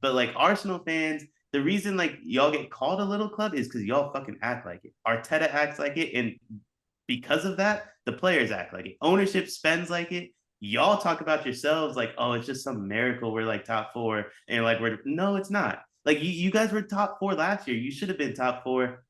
But like Arsenal fans, the reason like y'all get called a little club is because y'all fucking act like it. Arteta acts like it, and because of that, the players act like it. Ownership spends like it. Y'all talk about yourselves like, oh, it's just some miracle. We're like top four, and like we're no, it's not. Like you guys were top four last year. You should have been top four.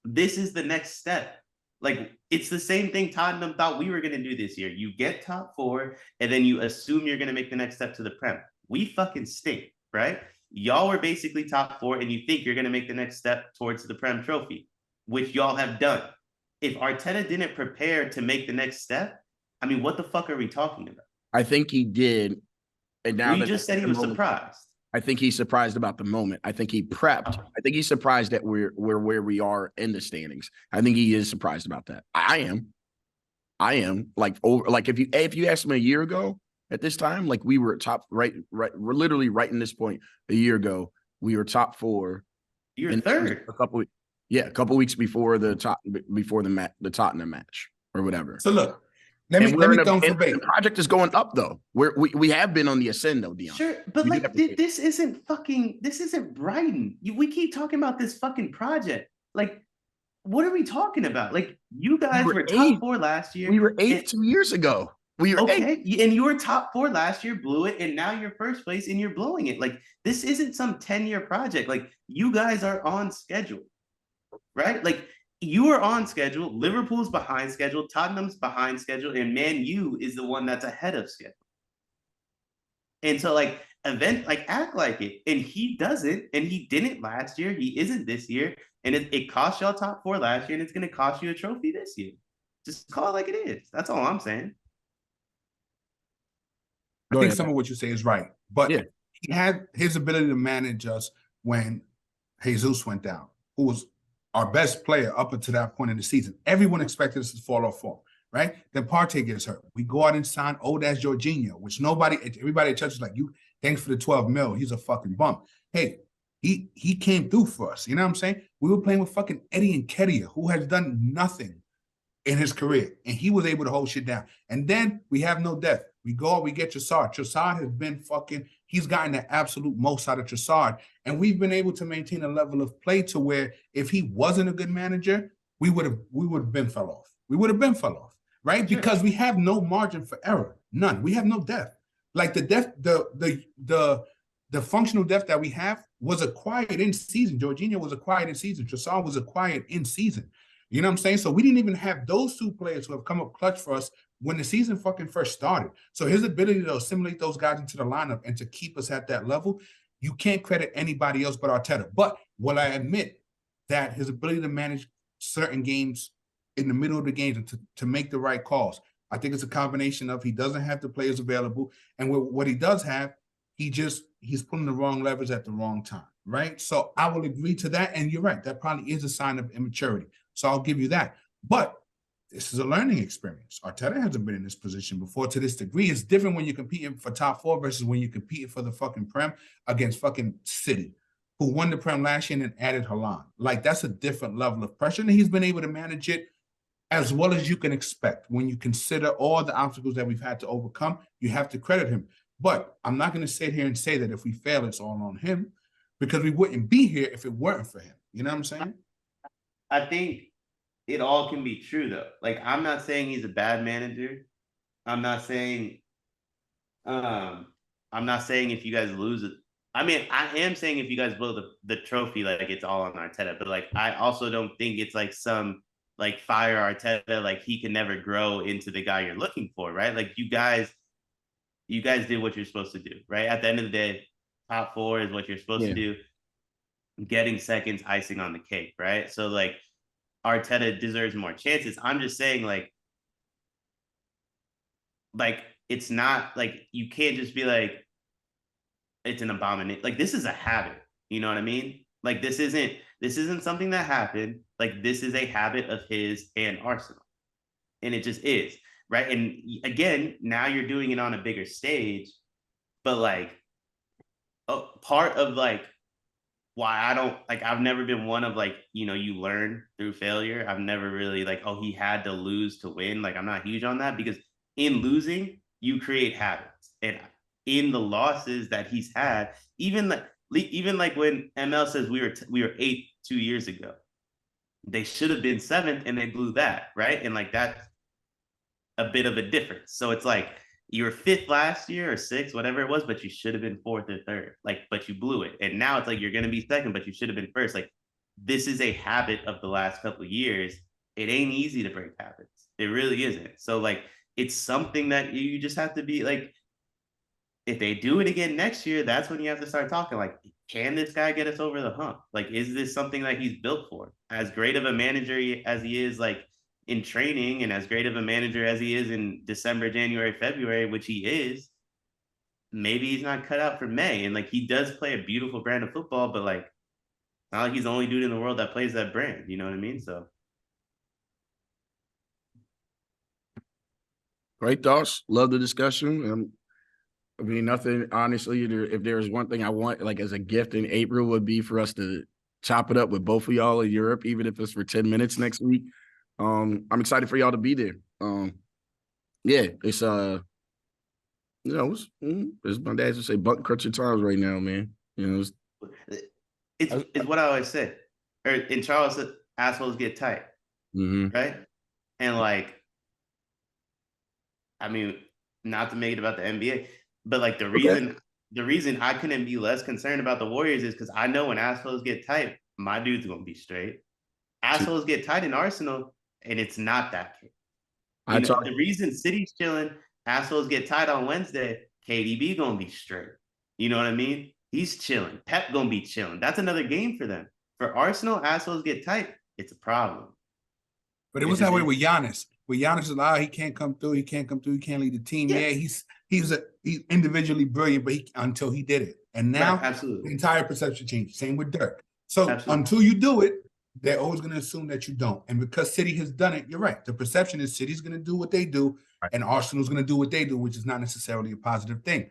This is the next step. Like it's the same thing Tottenham thought we were going to do this year. You get top four, and then you assume you're going to make the next step to the Prem. We fucking stink, right? Y'all were basically top four, and you think you're going to make the next step towards the Prem trophy, which y'all have done. If Arteta didn't prepare to make the next step, I mean, what the fuck are we talking about? I think he did. And Well, now you that just said he the was moment, surprised. I think he's surprised about the moment. I think he prepped. I think he's surprised that we're where we are in the standings. I think he is surprised about that. I am. Like over like if you asked me a year ago at this time, like we were top right, we're literally right in this point a year ago. We were top four. You're And third. a couple weeks before the Tottenham match or whatever. So look, let And me and for the project is going up though. We have been on the ascend though, Dion. Sure, but like this isn't Brighton. We keep talking about this fucking project. Like, what are we talking about? Like, you guys were top four last year. We were eighth 2 years ago. We were okay, and you were top four last year, blew it, and now you're first place and you're blowing it. Like, this isn't some 10-year project. Like, you guys are on schedule, right? Like, you are on schedule. Liverpool's behind schedule. Tottenham's behind schedule, and Man U is the one that's ahead of schedule. And so, like, act like it. And he doesn't, and he didn't last year. He isn't this year. And it cost y'all top four last year, and it's going to cost you a trophy this year. Just call it like it is. That's all I'm saying. I think some of what you say is right. But he had his ability to manage us when Jesus went down, who was our best player up until that point in the season. Everyone expected us to fall off form, right? Then Partey gets hurt. We go out and sign old-ass Jorginho, which everybody at church is like, you, thanks for the 12 mil. He's a fucking bum. Hey, he came through for us. You know what I'm saying? We were playing with fucking Eddie Nketiah, who has done nothing in his career, and he was able to hold shit down. And then we have no depth. We go, we get Trossard. Trossard has been he's gotten the absolute most out of Trossard. And we've been able to maintain a level of play to where if he wasn't a good manager, we would have been fell off. We would have been fell off, right? Sure. Because we have no margin for error. None. We have no depth. Like the depth, the functional depth that we have was acquired in season. Jorginho was acquired in season. Trossard was acquired in season. You know what I'm saying? So we didn't even have those two players who have come up clutch for us when the season fucking first started. So his ability to assimilate those guys into the lineup and to keep us at that level, you can't credit anybody else but Arteta. But will I admit that his ability to manage certain games in the middle of the game to make the right calls, I think it's a combination of he doesn't have the players available, and what he does have, he's pulling the wrong levers at the wrong time, right? So I will agree to that, and you're right. That probably is a sign of immaturity. So I'll give you that. But this is a learning experience. Arteta hasn't been in this position before to this degree. It's different when you're competing for top four versus when you're competing for the fucking Prem against fucking City, who won the Prem last year and added Haaland. Like, that's a different level of pressure, and he's been able to manage it as well as you can expect. When you consider all the obstacles that we've had to overcome, you have to credit him. But I'm not going to sit here and say that if we fail, it's all on him, because we wouldn't be here if it weren't for him. You know what I'm saying? I think it all can be true, though. Like, I'm not saying he's a bad manager. I'm not saying if you guys lose it. I mean, I am saying if you guys blow the trophy, like, it's all on Arteta. But like, I also don't think it's like some like fire Arteta, like he can never grow into the guy you're looking for, right? Like you guys did what you're supposed to do, right? At the end of the day, top four is what you're supposed to do. Getting seconds, icing on the cake, right? So like Arteta deserves more chances. I'm just saying, like it's not like you can't just be like it's an abomination. Like, this is a habit. You know what I mean? Like, this isn't something that happened. Like, this is a habit of his and Arsenal, and it just is, right? And again, now you're doing it on a bigger stage, but like part of like why I don't like, I've never been one of like, you know, you learn through failure. I've never really like, oh, he had to lose to win. Like, I'm not huge on that, because in losing, you create habits. And in the losses that he's had, even even like when ML says we were 8th 2 years ago, they should have been 7th and they blew that, right? And like that's a bit of a difference. So it's like you were 5th last year or 6th, whatever it was, but you should have been 4th or 3rd. Like, but you blew it. And now it's like you're gonna be 2nd, but you should have been 1st. Like, this is a habit of the last couple of years. It ain't easy to break habits. It really isn't. So like it's something that you just have to be like, if they do it again next year, that's when you have to start talking like, can this guy get us over the hump? Like, is this something that he's built for? As great of a manager as he is, like in training, and as great of a manager as he is in December, January, February, which he is, maybe he's not cut out for May. And like he does play a beautiful brand of football, but like not like he's the only dude in the world that plays that brand. You know what I mean? So great thoughts. Love the discussion. I mean, nothing, honestly, if there's one thing I want, like as a gift in April, would be for us to chop it up with both of y'all in Europe, even if it's for 10 minutes next week. I'm excited for y'all to be there. Yeah, it's as my dad would say, button crunching times right now, man. You know, it's what I always say. Or in Charles, assholes get tight, right? And like, I mean, not to make it about the NBA, but like the reason I couldn't be less concerned about the Warriors is because I know when assholes get tight, my dude's gonna be straight. Assholes get tight in Arsenal, and it's not that case. The reason City's chilling, assholes get tight on Wednesday, KDB gonna be straight. You know what I mean? He's chilling. Pep gonna be chilling. That's another game for them. For Arsenal, assholes get tight. It's a problem. But it was that way with Giannis. With Giannis is he can't come through. He can't come through. He can't lead the team. Yeah, he's individually brilliant, but until he did it, and now the entire perception changed. Same with Dirk. So until you do it, they're always going to assume that you don't. And because City has done it, you're right. The perception is City's going to do what they do, and Arsenal's going to do what they do, which is not necessarily a positive thing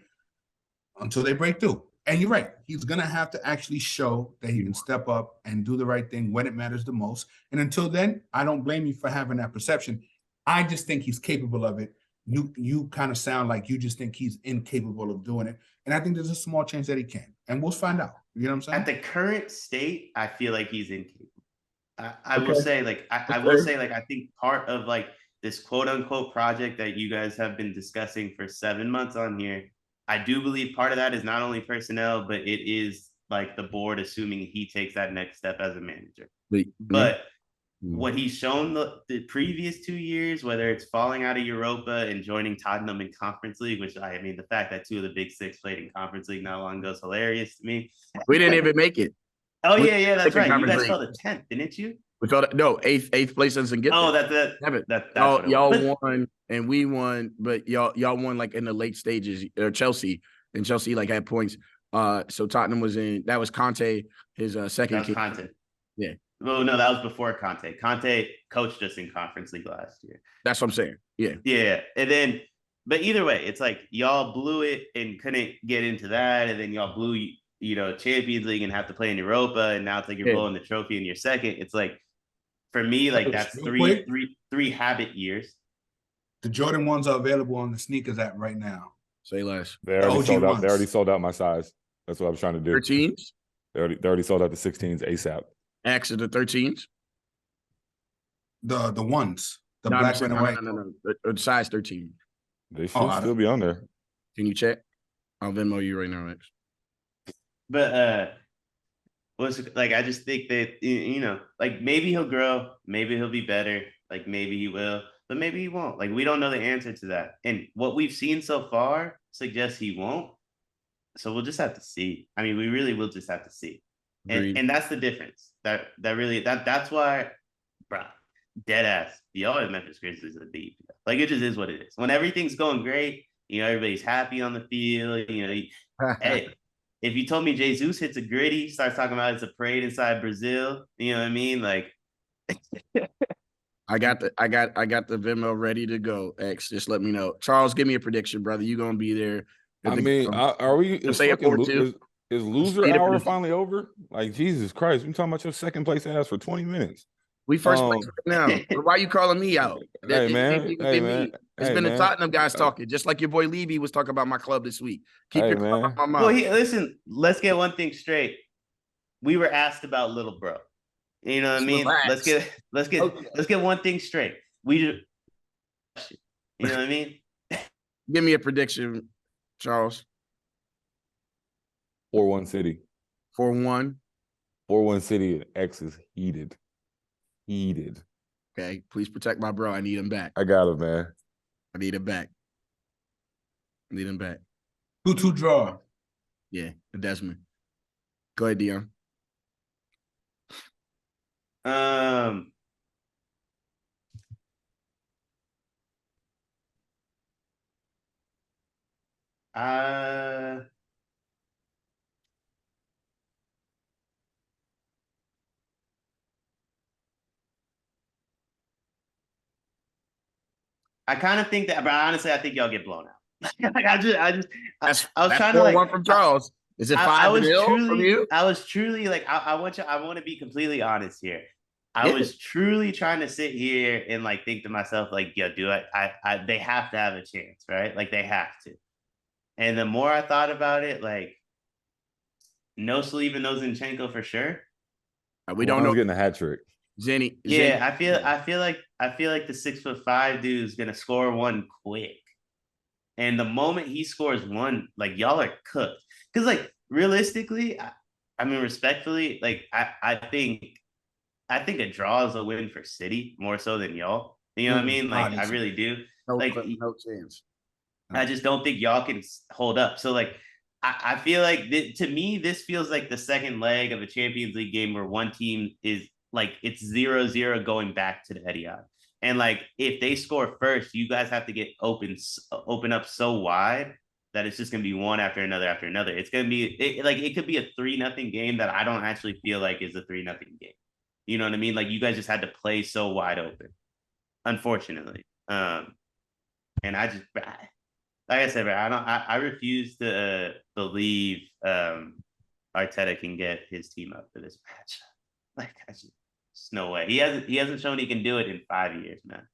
until they break through. And you're right. He's going to have to actually show that he can step up and do the right thing when it matters the most. And until then, I don't blame you for having that perception. I just think he's capable of it. You kind of sound like you just think he's incapable of doing it. And I think there's a small chance that he can. And we'll find out. You know what I'm saying? At the current state, I feel like he's incapable. I will say, like, I will say, like, I think part of like this quote unquote project that you guys have been discussing for 7 months on here, I do believe part of that is not only personnel, but it is like the board assuming he takes that next step as a manager. But what he's shown the previous 2 years, whether it's falling out of Europa and joining Tottenham in Conference League, which I mean, the fact that 2 of the big 6 played in Conference League not long ago is hilarious to me. We didn't even make it. Oh, yeah, that's right. You guys fell to 10th, didn't you? We felt it. No, eighth place doesn't get. Oh, that's y'all won and we won, but y'all won like in the late stages. Chelsea like had points. So Tottenham was in. That was Conte, his second. That was Conte. Yeah. Oh no, that was before Conte. Conte coached us in Conference League last year. That's what I'm saying. Yeah. Yeah, and then, but either way, it's like y'all blew it and couldn't get into that, and then y'all blew Champions League and have to play in Europa, and now it's like you're blowing the trophy in your second. It's like, for me, like that's three habit years. The Jordan 1s are available on the sneakers app right now. Say less. They already sold out my size. That's what I was trying to do. 13s? They already sold out the 16s ASAP. Actually, the 13s? The ones. The black and white. No. The size 13. They should still be on there. Can you check? I'll Venmo you right now, Max. But I just think that like maybe he'll grow, maybe he'll be better, like maybe he will, but maybe he won't. Like, we don't know the answer to that, and what we've seen so far suggests he won't. So we'll just have to see. I mean, we really will just have to see, and that's the difference. That's why, bro, dead ass. Y'all in Memphis Grizzlies are deep. Like, it just is what it is. When everything's going great, everybody's happy on the field. Hey. If you told me Jesus hits a gritty, starts talking about it's a parade inside Brazil, you know what I mean? Like, I got the Venmo ready to go. X, just let me know. Charles, give me a prediction, brother. You gonna be there? Are we? Is loser hour finally over? Like, Jesus Christ, we talking about your second place ass for 20 minutes. We first place right now. Why are you calling me out? Hey man, hey man, It's hey been the man, Tottenham guys talking, just like your boy Levy was talking about my club this week. Keep hey your club out man. my Well, mouth. listen, let's get one thing straight. We were asked about little bro. You know what I mean? Relax. Let's get one thing straight. We just, you know what I mean? Give me a prediction, Charles. 4-1 City. 4-1. 4-1 City and X is heated. Heated. Okay, please protect my bro. I need him back. I got it, man. I need him back. I need him back. 2-2 draw. Yeah, Desmond. Go ahead, Dion. Uh, I kind of think that, but honestly, I think y'all get blown out. Like I was trying to 4-1 from Charles. Is it 5-0 from you? I was truly like, I want to be completely honest here. I Yeah. was truly trying to sit here and like think to myself, like, yo, they have to have a chance, right? Like they have to. And the more I thought about it, like, no sleeve and no Zinchenko for sure. We don't know. Getting a hat trick. Zenny. Yeah, I feel like the 6'5" dude is gonna score one quick. And the moment he scores one, like y'all are cooked. Because like realistically, I mean respectfully, like I think a draw is a win for City more so than y'all. You know what I mean? Like I really do. No, like no chance. I just don't think y'all can hold up. So like I feel like to me, this feels like the second leg of a Champions League game where one team is like it's 0-0 going back to the Etihad. And like if they score first, you guys have to get open up so wide that it's just gonna be one after another after another. It's gonna be it could be a 3-0 game that I don't actually feel like is a 3-0 game. You know what I mean? Like you guys just had to play so wide open, unfortunately. And I just like I said, bro, I refuse to believe Arteta can get his team up for this match. Like, there's no way. He hasn't shown he can do it in 5 years, man.